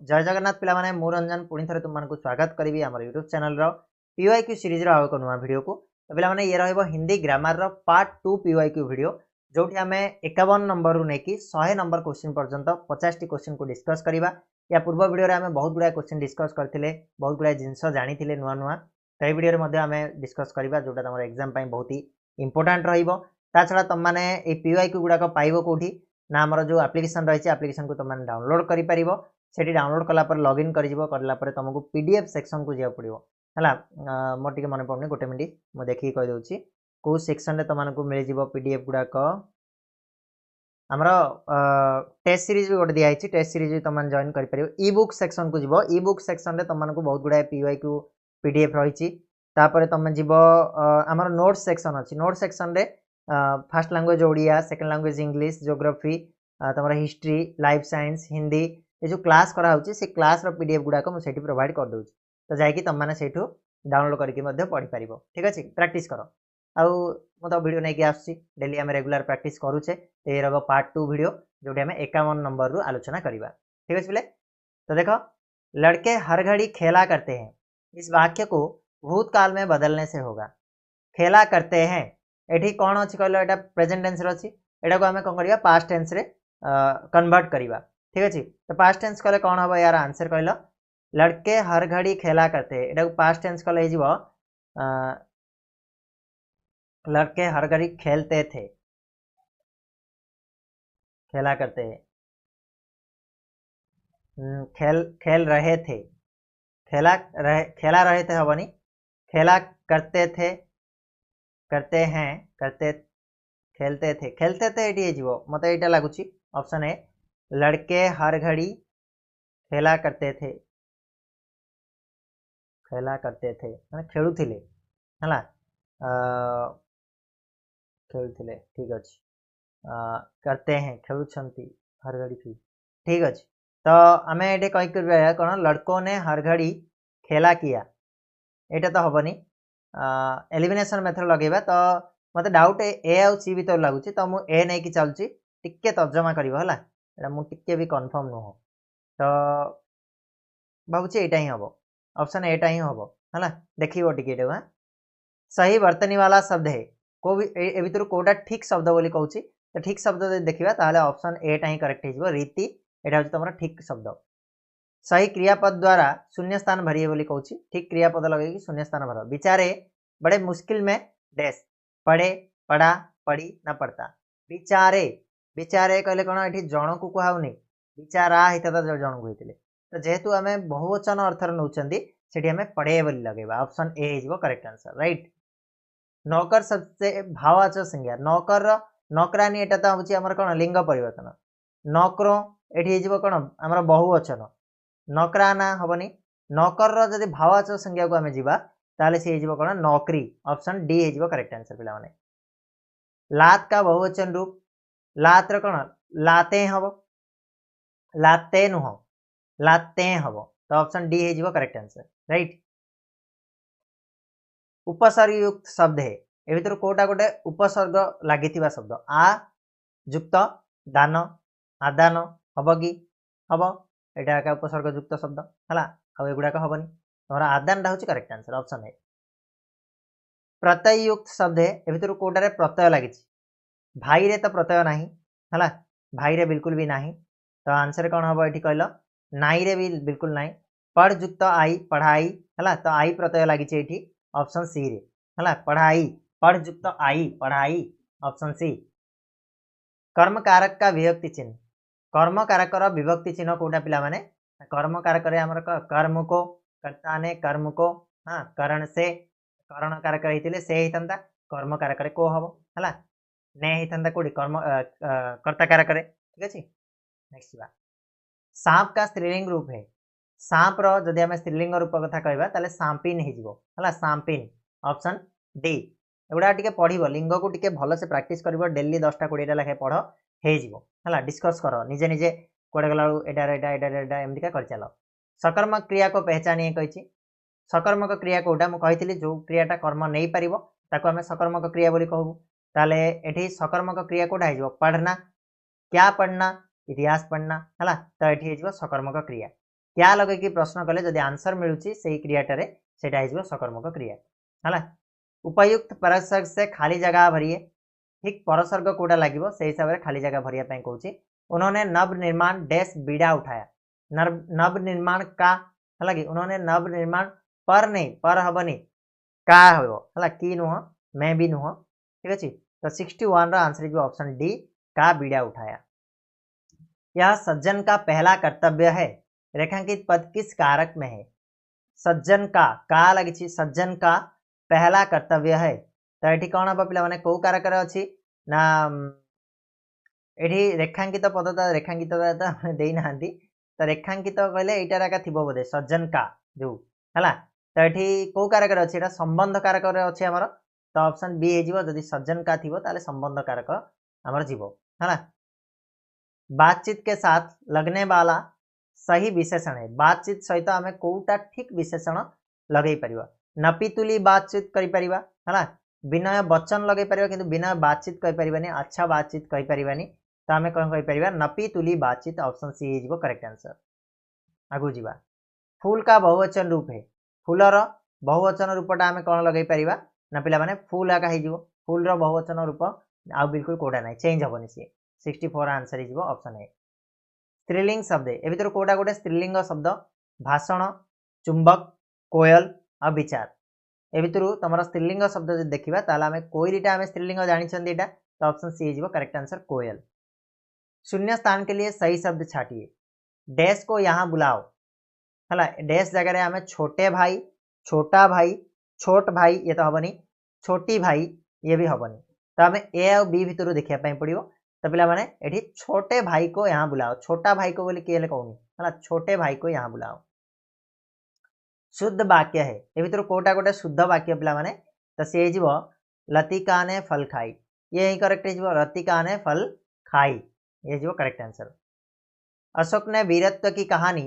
जय जगन्नाथ पिला माने मु रंजन पुणी थे तुमको स्वागत करी आम यूट्यूब चैनल पीवाईक्यू सीरीज आउ एक नुआ वीडियो को तो पे ये Hindi grammar part 2 PYQ video जो आम 51 नंबर रू नहीं 100 नंबर क्वेश्चन पर्यंत 50 क्वेश्चन को डिस्कस करवा या पूर्व वीडियो आम बहुत गुड़ा क्वेश्चन डिस्कस करते बहुत गुड़ा जिनस जानी नुआ नुआ तो ये वीडियो आम डिस्कस करवा जोटा तुम एग्जाम बहुत ही इंपोर्टाट रहा तुम मैंने पीवाईक्यू गुड़ाक पाइब कौटी ना आम जो एप्लिकेशन रही एप्लिकेशन को तुम डाउनलोड कर सेठी डाउनलोड कलापर लॉगिन कर तुमको पीडीएफ सेक्शन को जाओ पड़ो है मोर टे मन पड़े गोटे मिनट मुझे देखिए कहीदे कौ सेक्शन तुमको मिल जाव पीडीएफ गुड़ाक आमर टेस्ट सीरीज भी गोटे दिखाई टेस्ट सीरीज भी तुम जॉइन कर इ बुक सेक्शन को जीव इ बुक सेक्शन तुमको बहुत गुड़ा पीवाईक्यू पीडीएफ रही तुम जीव आमर नोट्स सेक्शन अच्छी नोट्स सेक्शन रे first language Odia second language English geography तुम हिस्ट्री लाइफ साइंस हिंदी ये जो क्लास कराऊँ से क्लास पीडीएफ गुड़ाक मुझे प्रोवाइड कर दूँ तो जाकि तुम मैंने से डाउनलोड करके पढ़ी पार ठीक अच्छे प्रैक्टिस कर आउ तो वीडियो नहीं आसूँ डेली आम रेगुलर प्रैक्टिस करुचे तो ये रहा पार्ट 2 वीडियो जो आम 51 नंबर रू आलोचना करवा ठीक अच्छे बोले तो देखो लड़के हर घड़ी खेला करते हैं इस वाक्य को भूतकाल में बदलने से होगा खेला करते हैं ये कौन अच्छी कहल यहाँ प्रेजेंट टेंस अच्छी यहाँ को आम कौन करवा पास्ट टेंस रे कन्वर्ट करवा ठीक अच्छे तो पास्ट टेंस कले कौन हम यार आंसर कहल लड़के हर घड़ी खेला करते हैं यहाँ पास्ट टेंस कले लड़के हर घड़ी खेलते थे खेला करते हैं खेल रहे थे खेला रहे थे हबनी खेला करते थे करते हैं करते खेलते थे ये जीव मत यहाँ लगुच ऑप्शन ए लड़के हर घड़ी खेला करते थे मैंने खेलुथिले है खेलुथिले ठीक अच्छे करते हैं खेलुछंती हर घड़ी ठीक अच्छे तो आम ये कही कर कौन लड़कों ने हर घड़ी खेला किया यहाँ तो हेनी एलिमिनेशन मेथड लगेगा तो मत डाउट ए आउ सी भर लगुच तो मुझे नहीं कि चलुची टिके तर्जमा कर मुझे भी कन्फर्म नुह तो भावुँ यहाँ ही हम ऑप्शन एटा ही हम है देखो टे सही वर्तनी वाला शब्द है को ए भर कौटा ठीक शब्द बोली कहूँ तो ठीक शब्द देखा ताले ऑप्शन एटा ही करेक्ट हो रीति यहाँ हूँ तुम ठीक शब्द सही क्रियापद द्वारा शून्य स्थान भरिए बोली कहूँ ठीक क्रियापद लगे शून्य स्थान भर विचारे बड़े मुश्किल में डैश पढ़े पढ़ा पढ़ी ना पढ़ता विचारे विचारे कहले कौन ये जन को कहूनी विचारा होता था जन को होते तो जेहेतु आम बहुवचन अर्थ नौकरी से पढ़े बोली लगेगा ऑप्शन ए हो करेक्ट आंसर राइट नौकर सबसे भाववाचक संज्ञा नौकर नौकरानी एटा तो हूँ आम कौन लिंग परिवर्तन नौकरों ये कौन आम बहुवचन नौकराना हेनी नौकर जदि भाववाचक संज्ञा को आम जा ताले सी हो कौन नौकरी ऑप्शन डी हो करेक्ट आंसर पे लात का बहुवचन रूप लात कौन लाते हम लाते नुह लाते हम तो ऑप्शन डी हो करेक्ट आंसर राइट उपसर्ग युक्त शब्द है ए भर कोटा गोटे उपसर्ग लगी शब्द आ युक्त दान आदान हम कि हम यहाँ उपसर्ग युक्त शब्द है आगुड़ाक हेनी तुम्हारा आदानटा हूँ करेक्ट आंसर ऑप्शन है प्रत्यय युक्त शब्द है ए भर कोटारे प्रत्यय लगी भाई रे तो प्रत्यय ना है भाई रे बिल्कुल भी नहीं तो आंसर कौन हम ये कहल नाई रे भी बिल्कुल नहीं पढ़ युक्त आई पढ़ाई है तो आई प्रत्यय लगी ये ऑप्शन सी रे है पढ़ाई पढ़ युक्त आई पढ़ाई ऑप्शन सी कर्म कारक का विभक्ति चिन्ह कर्म कारक विभक्ति चिन्ह कोटा पिला माने कर्म कारक कर्म को कर्ता ने कर्म को हाँ करण से करण कारक होते से होता कर्म कारक को हम है ने होता कौटी कर्म कर्ता कारक ठीक अच्छे नेक्स्ट बात सांप का स्त्रीलिंग रूप है सांप रदि आम स्त्रीलिंग रूप कथा कहवा सांपिन हो सांपिन ऑप्शन डी एगुड़ा टे पढ़ लिंग को टे भलसे प्राक्ट कर डेली 10टा 20टा लेखे पढ़ है डिस्कस कर निजे निजे कौटे गला एटा एमतीका कर चल सकर्मक क्रिया को पहचानिए कही सकर्मक क्रिया कौटा मुझे जो क्रियाटा कर्म नहीं पार ताको आम सकर्मक क्रिया बोली कहूँ ताले एठी सकर्मक क्रिया कौटा हो पढ़ना क्या पढ़ना इतिहास पढ़ना है तो ये सकर्मक क्रिया क्या लगे प्रश्न कले जदि आंसर मिलूची से क्रियाटारे सेटा हिजबो सकर्मक क्रिया हला। उपयुक्त परसर्ग से खाली जगह भरिए ठीक परसर्ग कोटा लागिबो से हिसाब रे खाली जगह भरिया पई कहूची। उन्होंने नव निर्माण डैश बीड़ा उठाया नव निर्माण का हला कि उन्होंने नव निर्माण पर नहीं पर हबनी का हो हला कि नुह मैं भी नुह ठीक अछि। तो 61 रा आंसर हिजबो ऑप्शन डी का बीड़ा उठाया। यह सज्जन का पहला कर्तव्य है रेखांकित पद किस कारक में है। सज्जन का लगी सज्जन का पहला कर्तव्य है तो ये कौन हम पे कौ कारक अच्छी ना ये रेखांकित पद तो रेखांकित देना तो रेखांकित कहले यार एका थी बोधे सज्जन का जो है तो ये कौ कारक अच्छे संबंध कारक अच्छे आमर तो ऑप्शन बी हो जदि सज्जन का थी संबंध कारक आमर जीव है। बातचीत के साथ लगने वाला सही विशेषण है बातचीत सहित आम कौटा ठीक विशेषण लगे पार नपीतुली बातचीत करिपरिबा है विनय वचन लगे पार कि विनय बातचीत कहींपारानी अच्छा बातचीत कहींपारानी तो आम कौन कहींपर नपीतुली बातचीत ऑप्शन सी हो करेक्ट आंसर। आगु जीवा फूल का बहुवचन रूप है फूलर बहुवचन रूपटा आम कौन लगे पार ना पे फूल आका हो फूल बहुवचन रूप आ बिल्कुल कोटा ना चेंज हेनी सी 64 आंसर हो ऑप्शन ए। स्त्रीलिंग शब्द ए भर कोटा गोटे स्त्रीलिंग शब्द भाषण चुंबक कोयल आ विचार ए भर तुम स्त्रीलिंग शब्द जो देखा ताल कोईलीटा आम स्त्रीलिंग जानते यहाँ तो ऑप्शन सी हो करेक्ट आंसर कोयल। शून्य स्थान के लिए सही शब्द छाटिए डैश को यहाँ बुलाओ है डैश जगह आम छोटे भाई छोटा भाई छोट भाई ये तो हेनी छोटी भाई ये भी हेनी तो आम ए आ बी भितर देखापी पड़ो तो पिला माने एठी छोटे भाई को यहाँ बुलाओ छोटा भाई को बोले किए कहूनी है छोटे भाई को यहाँ बुलाओ। शुद्ध वाक्य है ये भर कोटा गोटे शुद्ध वाक्य पिला माने तो सी हो लतिका ने फल खाई ये ही करेक्ट हो लतिका ने फल खाई ये जो करेक्ट आंसर। अशोक ने वीरत्व की कहानी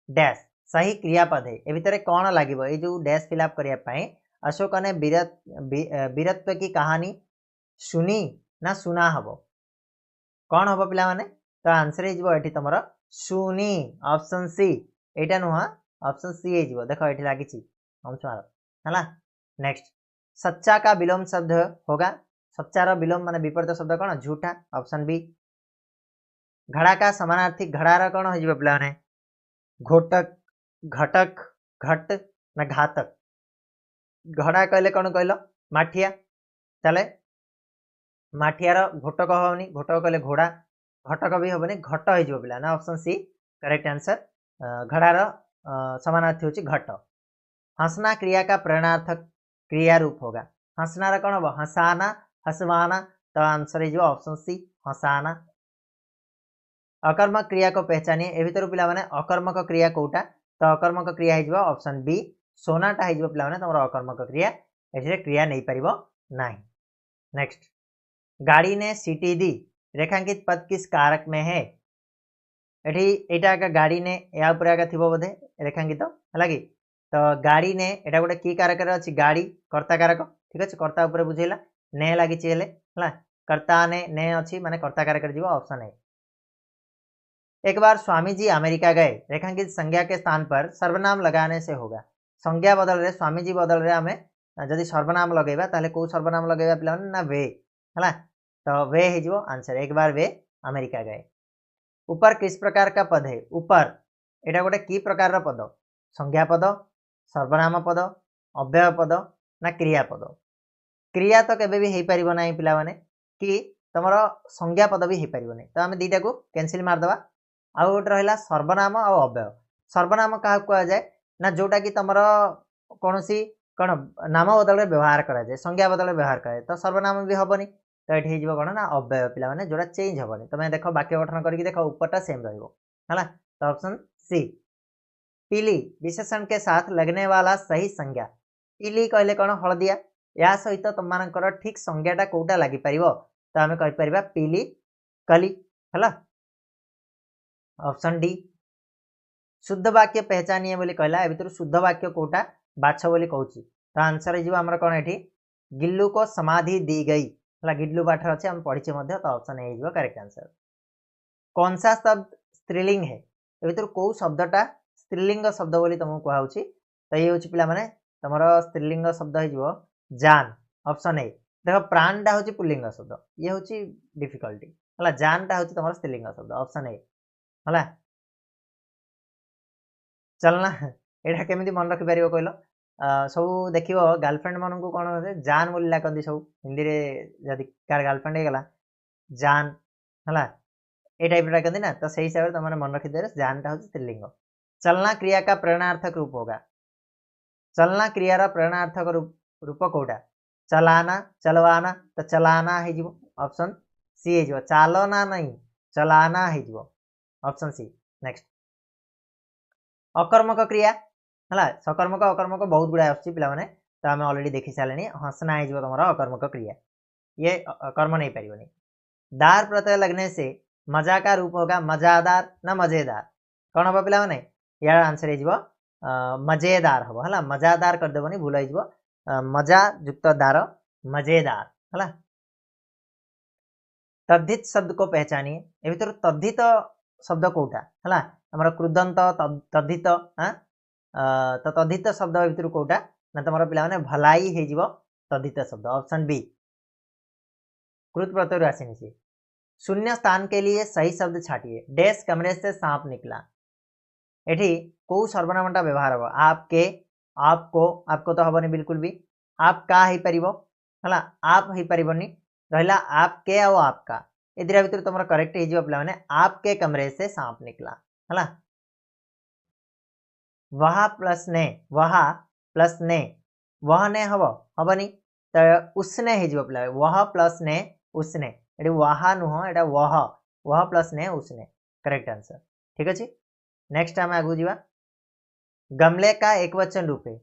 डैश सही क्रियापद है ये भितर कौन लगे ये जो डैश फिलअप करने अशोक ने वीरत्व की कहानी सुनी ना सुना हम कौन हम पिला माने तो आंसर ये तुम सुनी ऑप्शन सी एटा नुह ऑप्शन सी हो देख ये लगी है। नेक्स्ट सच्चा का विलोम शब्द होगा सच्चार विलोम माने विपरीत शब्द कौन झूठा ऑप्शन बी। घड़ा का समानार्थी घड़ार कौन हो पिला माने घोटक घटक घट ना घातक घड़ा कहले कौन कहल माठिया चले माठियार घोटक हेनी घोटक कहले घोड़ा घटक भी हेनी घट हो पिला ना ऑप्शन सी करेक्ट आंसर। घड़ार समानार्थी होची घट। हंसना क्रिया का प्रेरणार्थक क्रिया रूप होगा हंसना कौन हम हंसाना हंसवाना तो आंसर हो ऑप्शन सी हंसाना। अकर्मक क्रिया को पहचानिए ए भर पिला माने अकर्मक क्रिया कोटा तो अकर्मक क्रिया हो ऑप्शन बी सोनाटा हो पिला माने तुम अकर्मक क्रिया ए क्रिया नहीं पार ना। नेक्स्ट गाड़ी ने सीटी दी रेखांकित पद किस कारक में है एटा गाड़ी ने या थी बोधे रेखांकित है कि तो गाड़ी ने एटा गोटे की कारक अच्छी गाड़ी कर्ता कारक ठीक अच्छे कर्ता उपर बुझेला ने लगी कर्ता ने अच्छी माने कर्ता कारक जीव ऑप्शन है। एक बार स्वामी जी अमेरिका गए रेखांकित संज्ञा के स्थान पर सर्वनाम लगाने से होगा संज्ञा बदल रहे स्वामी जी बदल रहे आम जदि सर्वनाम लगेगा ताले कौ सर्वनाम लगेगा पिला ना वे है तो वे हो आंसर एक बार वे अमेरिका गए। ऊपर किस प्रकार का पद है ऊपर एटा गोटे की प्रकार पद संज्ञा पद सर्वनाम पद अव्यय पद ना क्रियापद क्रिया तो केबे भी हो पार ना पिला माने कि तुम संज्ञा पद भी हो पार नहीं तो आम दुईटा को कैंसिल मारदे आउ गोटे रहा सर्वनाम आ अव्यय सर्वनाम क्या कहुए ना जोटा कि तुम कौन सी कौन नाम बदल व्यवहार कराए संज्ञा बदल व्यवहार कराए तो सर्वनाम भी हेनी तो ये कौन ना अव्यय पिला माने जोटा चेंज हेनी तुम देख वाक्य गठन करके देख ऊपरटा सेम रहा तो ऑप्शन सी। पीली विशेषण के साथ लगने वाला सही संज्ञा पीली कहले कौन हलदिया या सहित तुम मानकर ठीक संज्ञाटा कौटा लगी पार तो आम कहीपर पीली कली है ऑप्शन डी। शुद्ध वाक्य पहचानिए बोली कहला ए भर शुद्ध वाक्य कौटा बाछ बोली कहूँ तो आंसर हो कौन ये गिल्लू को समाधि दी गई है गिल्लू पाठ अच्छे हम पढ़ीचे तो ऑप्शन ए हो करेक्ट आंसर। कौन सा शब्द स्त्रीलिंग है ए भर कौ शब्दटा स्त्रीलिंग शब्द बोली तुमको कहुछि। तो ये हूँ पिला माने तुमर स्त्रीलिंग शब्द हो जान ऑप्शन ए। देख प्राणटा हूँ पुल्लिंग शब्द ये हूँ डिफिकल्टी है जानटा हूँ तुम स्त्रीलिंग शब्द ऑप्शन ए है। चलना यहाँ केमी मन रखिपर कहल सब देख गर्लफ्रेंड मान को कौन जान बोली डाकती सब हिंदी में जदि कार गर्लफ्रेंड होगा जान है ये टाइप डाकती ना। तो सही हिसाब से तुमने मन रखिदे जानटा हूँ स्त्रीलिंग। चलना क्रिया का प्रेरणार्थक रूप होगा। चलना क्रियार प्रेरणार्थक रूप कौटा चलाना चलवाना। तो चलाना हो ऑप्शन सी हो चालना नहीं चलाना हो ऑप्शन सी। नेक्स्ट अकर्मक क्रिया है सकर्मक अकर्मक बहुत गुड़ा आसुच्छी पिला माने। तो आम अलरेडी देखी सारे हंसना हो तुम अकर्मक क्रिया ये कर्म नहीं पारिबनी। दार प्रत्यय लगने से मजा का रूप होगा मजादार ना मजेदार कौन हम पिला माने यार आंसर हो मजेदार हम है मजादार करदेवनी भूल हो मजा युक्त दार मजेदार है। तद्धित शब्द को पहचानिए ए भर तद्धित शब्द कौटा है आम क्रुदंत तद्धित हाँ तो तद्धित शब्द भर कौटा ना तुम पे भलाई हो तद्धित शब्द ऑप्शन बी। कृत प्रत्यय आसनी सी। शून्य स्थान के लिए सही शब्द छाटिए डैश कमरे से सांप निकला। एठी कौ सर्वनामटा व्यवहार हम आपके आपको आपको तो हेनी बिल्कुल भी आपका हो पार है आप हो पारनी रहा आपके और आपका ए दिरा भर तुम करेक्ट हो पे आपके कमरे से सांप निकला है। वह प्लस ने वह ने हम हेनी तो उसने हो पे वह प्लस ने उसने ये वह नुह एटा वह प्लस ने उसने करेक्ट आंसर ठीक अच्छे। नेक्स्ट आम आगू जा गमले का एक वचन रूप है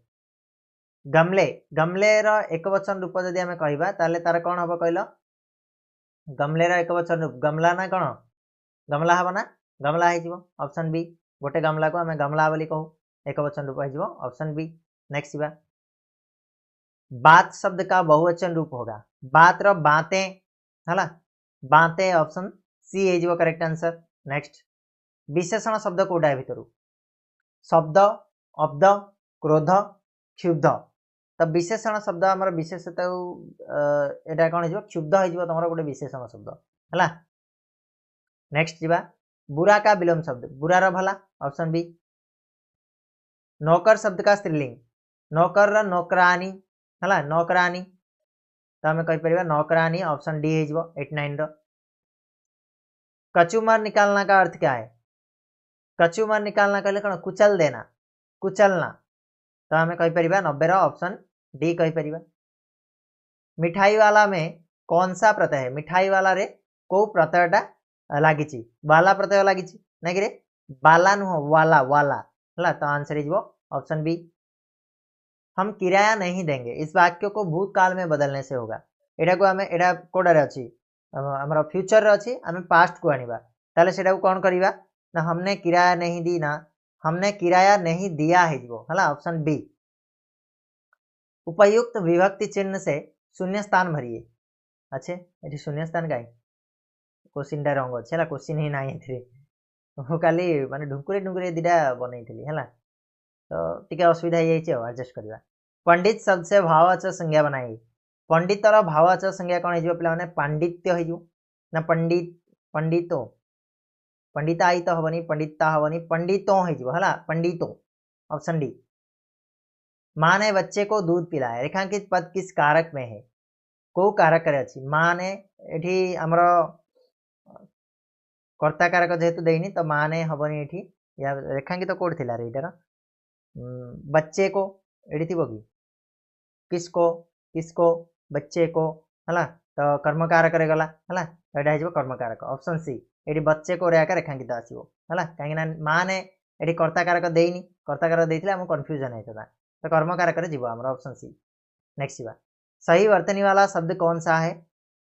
गमले गमले एक वचन रूप जदि आम कहवा तार कौन हम कहल गमले एक वचन रूप गमला ना कौन गमला हम ना गमला हो ऑप्शन बी। गोटे गमला को आम गमला बोली कहू एक वचन रूप हो ऑप्शन बी। नेक्स्ट जा बात शब्द का बहुवचन रूप होगा बात रो बातें है बातें ऑप्शन सी हो करेक्ट आंसर। नेक्स्ट विशेषण शब्द कौटा है भितर शब्द अब्द क्रोध क्षुब्ध। तो विशेषण शब्द आम विशेषता यहाँ कौन हो क्षुब्ध हो तुम गोटे विशेषण शब्द है। नेक्स्ट जा बुरा का विलोम शब्द बुरार भला ऑप्शन बी। नौकर शब्द का स्त्रीलिंग नौकर नौकरानी है नौकरानी तो आम कहीपर नौकरानी ऑप्शन डी हो 89। कचुमर निकालना का अर्थ क्या है कचुमर निकालना कहले कौन कुचल देना कुचलना तो आम कहीपर 90 ऑप्शन डी कहीपर। मिठाई वाला में कौन सा प्रत्यय है मिठाई वाला रे कौ प्रत्ययटा लगी वाला प्रत्यय लगी ना कि बाला नुह वाला वाला है तो आंसर हो ऑप्शन बी। हम किराया नहीं देंगे इस वाक्य को भूतकाल में बदलने से होगा यहाँ को आम यहाँ कौटार अच्छी आम फ्यूचर अच्छी आम पास्ट को आने ताले से कौन करवा ना हमने किराया नहीं दी ना हमने किराया नहीं दिया है ऑप्शन बी। उपयुक्त विभक्ति चिन्ह से शून्य स्थान भरिए अच्छे ये शून्य स्थान कहीं क्वेश्चन रंग अच्छे है क्वेश्चन ही ना खाली माने ढुकुरे ढुकुरे दीटा बनई है तो टी असुविधा एडजस्ट करवा। पंडित शब्द से भाववाचक संज्ञा बनाई पंडितर भाववाचक संज्ञा कौन हो पे पांडित्य हो ना पंडित पंडितो पंडिताई तो हेनी पंडिता हेनी पंडितों है पंडितों ऑप्शन डी। माँ ने बच्चे को दूध पिलाया रेखांकित पद किस कारक में है कौ कारक अच्छी माँ ने ये आमर कर्ता कारक जेहेतु देनी तो माँ ने हेनी ये या रेखांकित तो कौट थी रेटार बच्चे को ये थी कि किसको किसको बच्चे को है तो कर्मकारक गला है तो यहाँ हो कर्मकारक ऑप्शन सी ये बच्चे को रेखा रेखांकित आसो है कहीं माँ ने ये कर्ताकारक देनी कर्ताकारक देते आम कन्फ्यूजन होता तो कर्मकारक आम ऑप्शन सी। नेक्स्ट जा सही वर्तनी वाला शब्द कौन सा है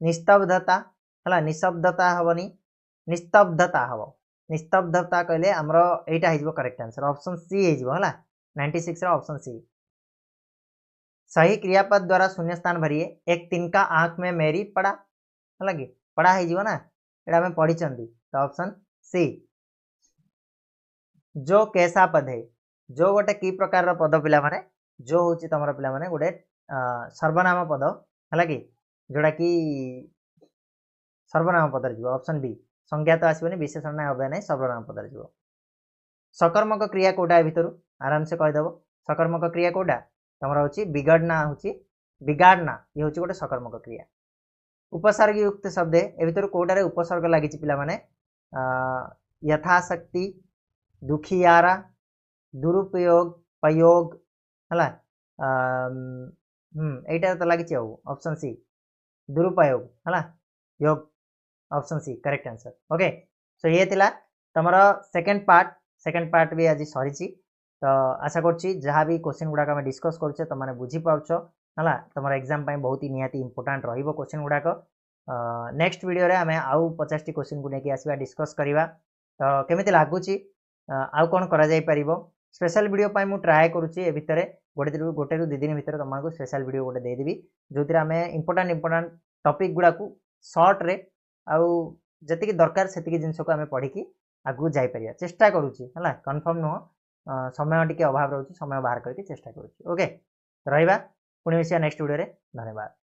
निस्तब्धता है निशब्दता हेनी निस्तब्धता हम निस्तब्धता कहले आमर यहाँ हो करेक्ट आंसर ऑप्शन सी है 96 ऑप्शन सी। सही क्रियापद द्वारा शून्य स्थान भरिए एक तिनका आंख में मेरी पड़ा है कि पड़ा हो ना यहाँ आम पढ़ी तो ऑप्शन सी। जो कैसा पद है जो गोटे कि प्रकार पद पिला माने जो हूँ तुम पे गोटे सर्वनाम पद है कि जोड़ा कि सर्वनाम पदर जीव ऑप्शन बी संज्ञा तो आसबनी विशेषण ना अव्यय नहीं सर्वनाम पदर जीव सकर्मक क्रिया कोटा भितर आराम से कहीदेव सकर्मक क्रिया कोटा तुम हूँ बिगाड़ना हूँ बिगाड़ना ये हूँ गोटे सकर्मक क्रिया उपसर्ग युक्त शब्द ए भर कौटारे उपसर्ग लगी पे यथाशक्ति दुखियारा दुरुपयोग प्रयोग है यहीटा तो लगी ऑप्शन सी दुरुपयोग है योग option C correct answer okay so ये थिला तमर सेकंड पार्ट भी आज सरी तो आशा करुँची जहाँ भी क्वेश्चन गुड़ाक आम डिस्कस करुचे तुम मैंने बुझी पाउछ है तुम एग्जाम बहुत ही निहाती इंपोर्टाट रही क्वेश्चन गुड़ाक नेक्स्ट वीडियो रे आमे आउ 50 टी क्वेश्चन को लेके आसवा डिस्कस करवा तो केमिति लागुची आउ कौन करा जाई परिबो स्पेशल वीडियो पाई मु ट्राए करूची ए भितरे गोटे रु 2 दिन भितर तुमको स्पेशल वीडियो गोटे दे देबी जोतिर आमे इंपोर्टाट टॉपिक गुड़ा को शॉर्ट रे आउ जतिकी दरकार सेतिकी जिंस को आमे पढ़ी की आगु जाई परिया चेष्टा करूची हला कंफर्म नो समय टिके अभाव रहउची समय बाहर करके चेष्टा करूची ओके रहिबा पुणी मिसिया नेक्स्ट वीडियो रे धन्यवाद।